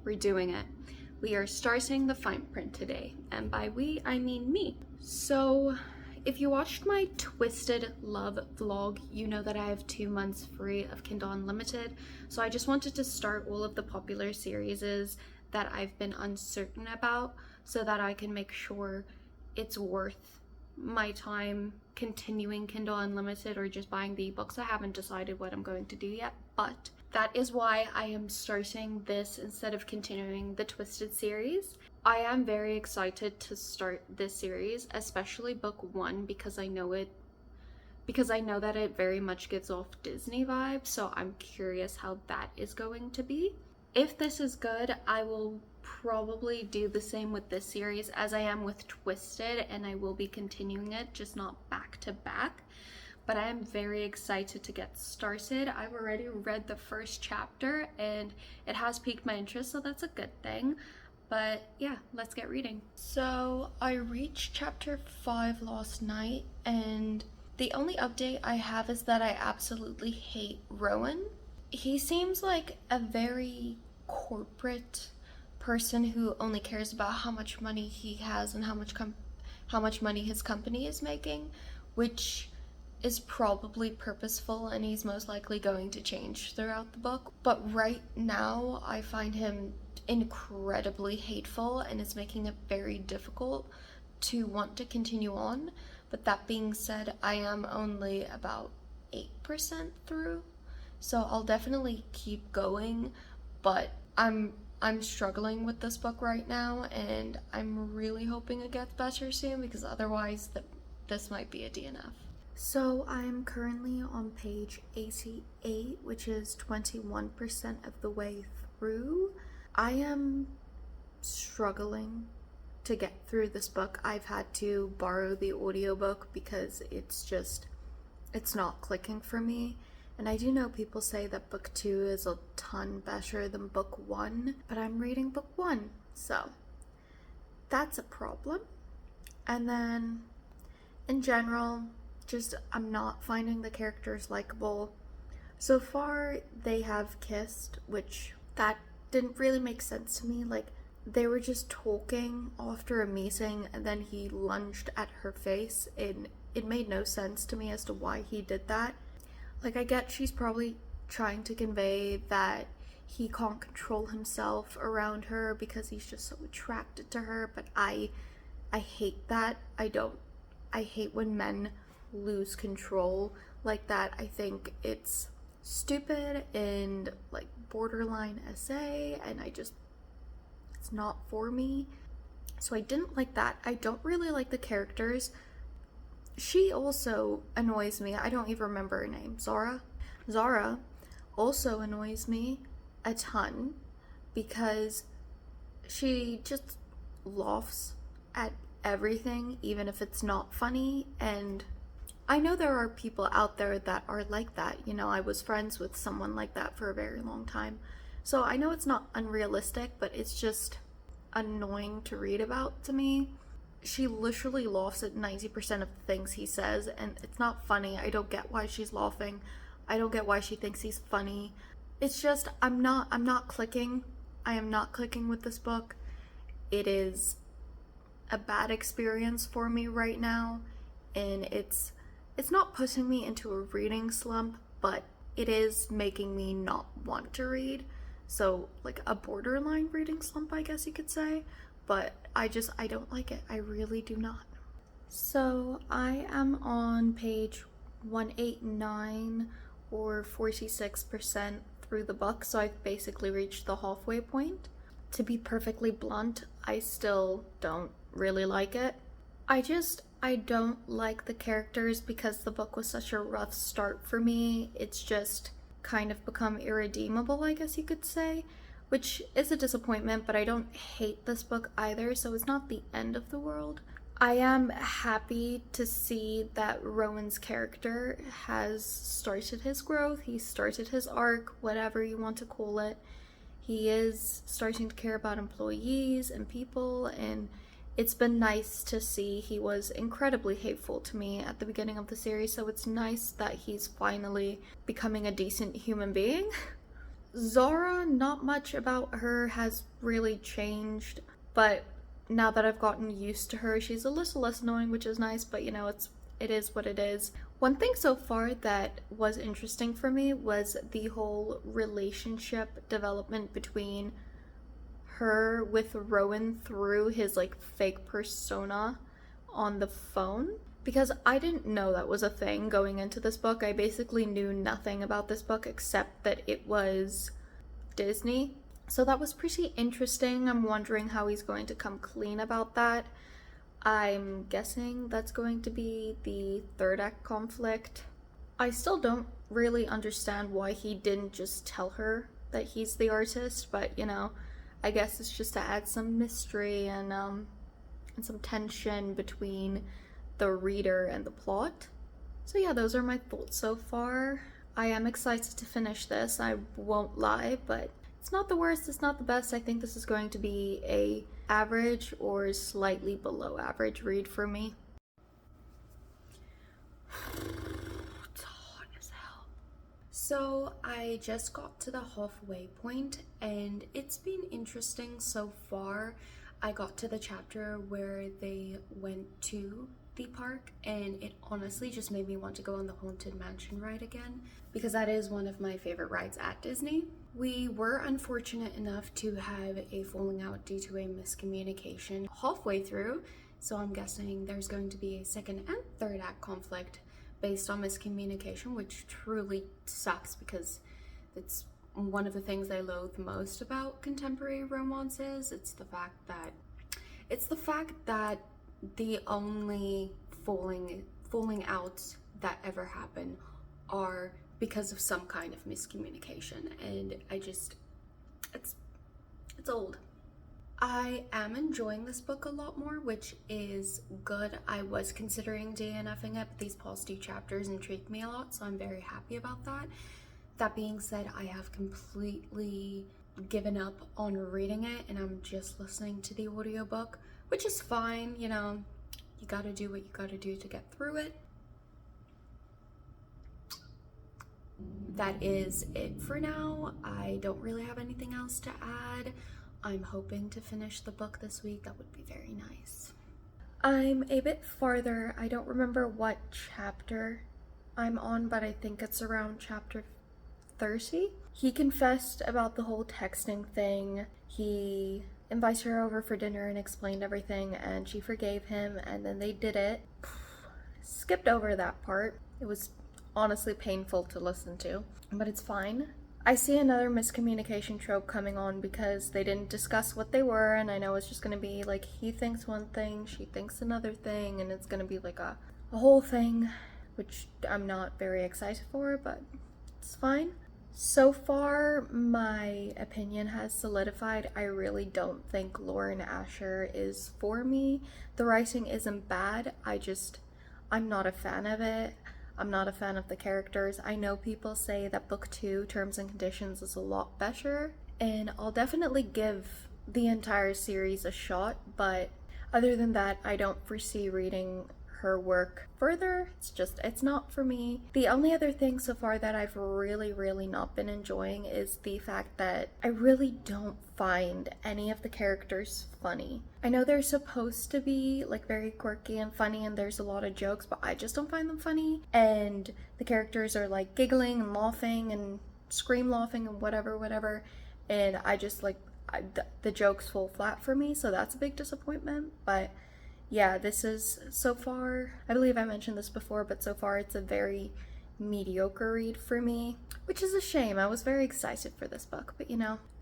We're doing it. We are starting the fine print today, and by we, I mean me. So, if you watched my Twisted Love vlog, you know that I have 2 months free of Kindle Unlimited, so I just wanted to start all of the popular series that I've been uncertain about so that I can make sure it's worth my time continuing Kindle Unlimited or just buying the ebooks. I haven't decided what I'm going to do yet, but that is why I am starting this instead of continuing the Twisted series. I am very excited to start this series, especially book 1, because I know that it very much gives off Disney vibes, so I'm curious how that is going to be. If this is good, I will probably do the same with this series as I am with Twisted, and I will be continuing it, just not back to back. But I am very excited to get started. I've already read the first chapter and it has piqued my interest, so that's a good thing. But yeah, let's get reading. So I reached chapter 5 last night, and the only update I have is that I absolutely hate Rowan. He seems like a very corporate person who only cares about how much money he has and how much money his company is making, which is probably purposeful, and he's most likely going to change throughout the book. But right now, I find him incredibly hateful, and it's making it very difficult to want to continue on. But that being said, I am only about 8% through, so I'll definitely keep going, but I'm struggling with this book right now, and I'm really hoping it gets better soon, because otherwise this might be a DNF. So I'm currently on page 88, which is 21% of the way through. I am struggling to get through this book. I've had to borrow the audiobook because it's not clicking for me. And I do know people say that book 2 is a ton better than book 1, but I'm reading book 1, so that's a problem. And then in general, I'm not finding the characters likable. So far, they have kissed, which that didn't really make sense to me. Like, they were just talking after a meeting, and then he lunged at her face, and it made no sense to me as to why he did that. Like, I get she's probably trying to convey that he can't control himself around her because he's just so attracted to her, but I hate that. I hate when men lose control like that. I think it's stupid and like borderline SA, and it's not for me. So I didn't like that. I don't really like the characters. She also annoys me. I don't even remember her name. Zara also annoys me a ton because she just laughs at everything, even if it's not funny. And I know there are people out there that are like that. You know, I was friends with someone like that for a very long time. So I know it's not unrealistic, but it's just annoying to read about to me. She literally laughs at 90% of the things he says, and it's not funny. I don't get why she's laughing. I don't get why she thinks he's funny. It's just, I'm not clicking. I am not clicking with this book. It is a bad experience for me right now, and it's not putting me into a reading slump, but it is making me not want to read. So, like a borderline reading slump, I guess you could say. But I don't like it. I really do not. So I am on page 189, or 46% through the book, so I've basically reached the halfway point. To be perfectly blunt, I still don't really like it. I don't like the characters because the book was such a rough start for me. It's just kind of become irredeemable, I guess you could say, which is a disappointment, but I don't hate this book either, so it's not the end of the world. I am happy to see that Rowan's character has started his growth. He started his arc, whatever you want to call it. He is starting to care about employees and people, and it's been nice to see. He was incredibly hateful to me at the beginning of the series, so it's nice that he's finally becoming a decent human being. Zara, not much about her has really changed, but now that I've gotten used to her, she's a little less annoying, which is nice, but it is what it is. One thing so far that was interesting for me was the whole relationship development between her with Rowan through his like fake persona on the phone, because I didn't know that was a thing going into this book. I basically knew nothing about this book except that it was Disney. So that was pretty interesting. I'm wondering how he's going to come clean about that. I'm guessing that's going to be the third act conflict. I still don't really understand why he didn't just tell her that he's the artist, but I guess it's just to add some mystery and some tension between the reader and the plot. So yeah, those are my thoughts so far. I am excited to finish this, I won't lie, but it's not the worst, it's not the best. I think this is going to be a average or slightly below average read for me. It's hot as hell. So I just got to the halfway point and it's been interesting so far. I got to the chapter where they went to the park and it honestly just made me want to go on the Haunted Mansion ride again, because that is one of my favorite rides at Disney. We were unfortunate enough to have a falling out due to a miscommunication halfway through, so I'm guessing there's going to be a second and third act conflict based on miscommunication, which truly sucks because it's one of the things I loathe most about contemporary romances. It's the fact that the only falling outs that ever happen are because of some kind of miscommunication, and it's old. I am enjoying this book a lot more, which is good. I was considering DNFing it, but these past 2 chapters intrigued me a lot, so I'm very happy about that. That being said, I have completely given up on reading it and I'm just listening to the audiobook, which is fine. You gotta do what you gotta do to get through it. That is it for now. I don't really have anything else to add. I'm hoping to finish the book this week. That would be very nice. I'm a bit farther. I don't remember what chapter I'm on, but I think it's around chapter 30. He confessed about the whole texting thing. He invited her over for dinner and explained everything, and she forgave him, and then they did it. Skipped over that part. It was honestly painful to listen to, but it's fine. I see another miscommunication trope coming on because they didn't discuss what they were, and I know it's just gonna be like he thinks one thing, she thinks another thing, and it's gonna be like a whole thing, which I'm not very excited for, but it's fine. So far, my opinion has solidified. I really don't think Lauren Asher is for me. The writing isn't bad, I'm not a fan of it. I'm not a fan of the characters. I know people say that book 2, Terms and Conditions, is a lot better, and I'll definitely give the entire series a shot, but other than that, I don't foresee reading her work further. It's not for me. The only other thing so far that I've really not been enjoying is the fact that I really don't find any of the characters funny. I know they're supposed to be like very quirky and funny and there's a lot of jokes, but I just don't find them funny, and the characters are like giggling and laughing and scream laughing and whatever, and the jokes fall flat for me, so that's a big disappointment. But yeah, this is, so far, I believe I mentioned this before, but so far it's a very mediocre read for me, which is a shame. I was very excited for this book, but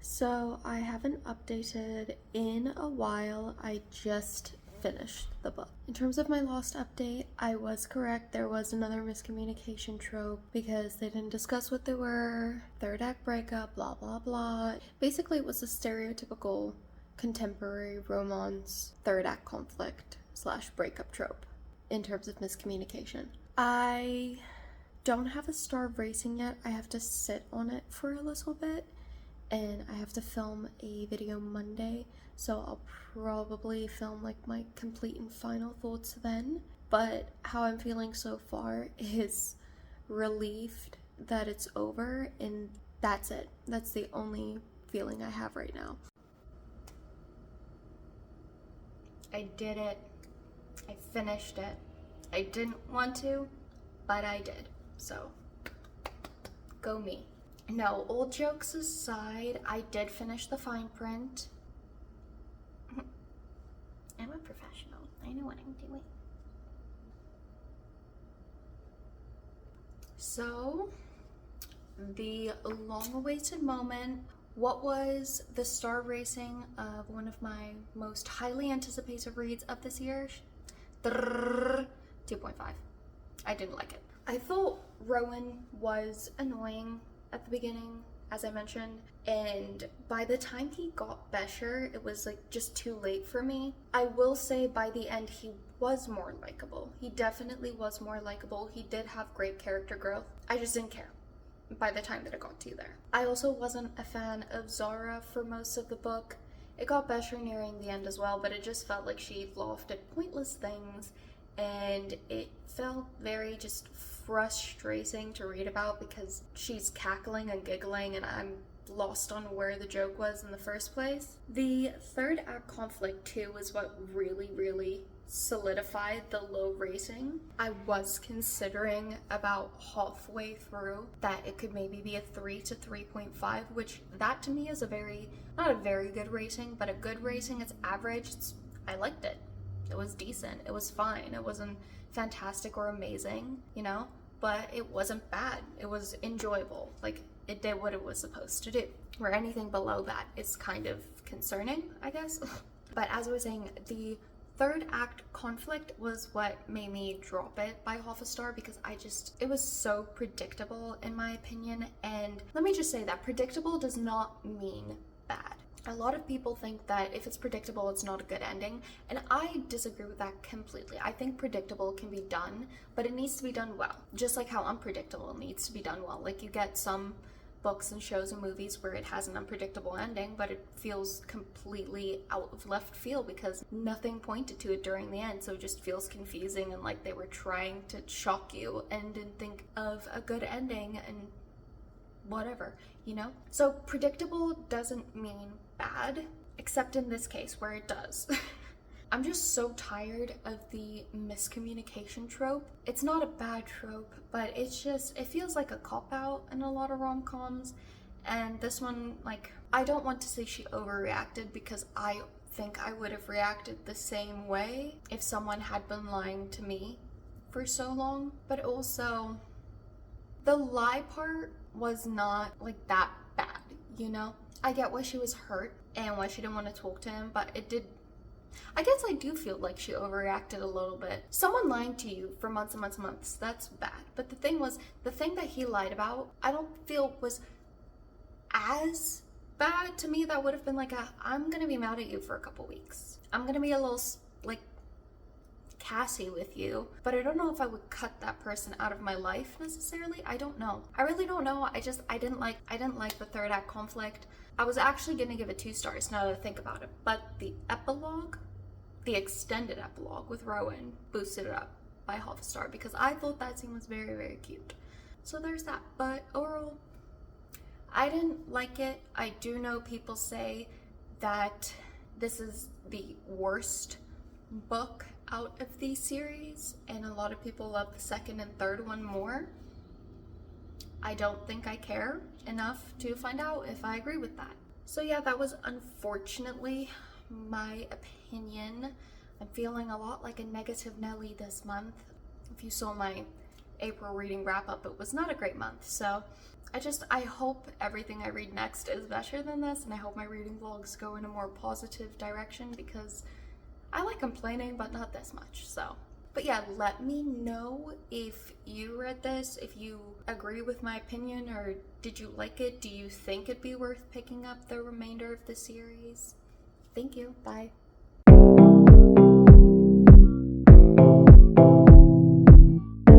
So I haven't updated in a while. I just finished the book. In terms of my last update, I was correct. There was another miscommunication trope because they didn't discuss what they were. Third act breakup, blah blah blah. Basically, it was a stereotypical contemporary romance third act conflict / breakup trope in terms of miscommunication. I don't have a star racing yet. I have to sit on it for a little bit, and I have to film a video Monday, so I'll probably film like my complete and final thoughts then. But how I'm feeling so far is relieved that it's over, and That's it. That's the only feeling I have right now. I did it. I finished it. I didn't want to, but I did. So, go me. No, old jokes aside, I did finish the fine print. I'm a professional. I know what I'm doing. So, the long-awaited moment. What was the star racing of one of my most highly anticipated reads of this year? 2.5. I didn't like it. I thought Rowan was annoying at the beginning, as I mentioned, and by the time he got Besher, it was like just too late for me. I will say by the end he was more likable. He definitely was more likable. He did have great character growth. I just didn't care by the time that it got to there. I also wasn't a fan of Zara for most of the book. It got Besher nearing the end as well, but it just felt like she laughed at pointless things, and it felt very just frustrating to read about because she's cackling and giggling and I'm lost on where the joke was in the first place. The third act conflict too is what really solidified the low rating. I was considering about halfway through that it could maybe be a 3 to 3.5, which that to me is not a very good rating, but a good rating. It's average. I liked it. It was decent. It was fine. It wasn't fantastic or amazing, you know, but it wasn't bad. It was enjoyable. Like, it did what it was supposed to do. Where anything below that is kind of concerning, I guess. But as I was saying, the third act conflict was what made me drop it by half a star, because it was so predictable in my opinion. And let me just say that predictable does not mean bad. A lot of people think that if it's predictable, it's not a good ending, and I disagree with that completely. I think predictable can be done, but it needs to be done well. Just like how unpredictable needs to be done well. Like, you get some books and shows and movies where it has an unpredictable ending, but it feels completely out of left field because nothing pointed to it during the end, so it just feels confusing and like they were trying to shock you and didn't think of a good ending and whatever, you know? So predictable doesn't mean bad, except in this case where it does. I'm just so tired of the miscommunication trope. It's not a bad trope, but it feels like a cop-out in a lot of rom-coms. And this one, like, I don't want to say she overreacted because I think I would have reacted the same way if someone had been lying to me for so long. But also, the lie part was not like that bad, you know? I get why she was hurt and why she didn't want to talk to him, but I guess I do feel like she overreacted a little bit. Someone lying to you for months and months and months, that's bad. But the thing that he lied about, I don't feel was as bad to me. That would have been like I'm gonna be mad at you for a couple weeks. I'm gonna be a little, like, Cassie with you, but I don't know if I would cut that person out of my life necessarily. I don't know. I really don't know. I didn't like the third act conflict. I was actually gonna give it 2 stars now that I think about it, but the epilogue, the extended epilogue with Rowan, boosted it up by half a star because I thought that scene was very cute. So there's that. But overall, I didn't like it. I do know people say that this is the worst book out of the series, and a lot of people love the second and third one more. I don't think I care enough to find out if I agree with that. So yeah, that was unfortunately my opinion. I'm feeling a lot like a negative Nelly this month. If you saw my April reading wrap up, it was not a great month. So I hope everything I read next is better than this, and I hope my reading vlogs go in a more positive direction because I like complaining, but not this much. So, but yeah, let me know if you read this, if you agree with my opinion, or did you like it? Do you think it'd be worth picking up the remainder of the series? Thank you. Bye.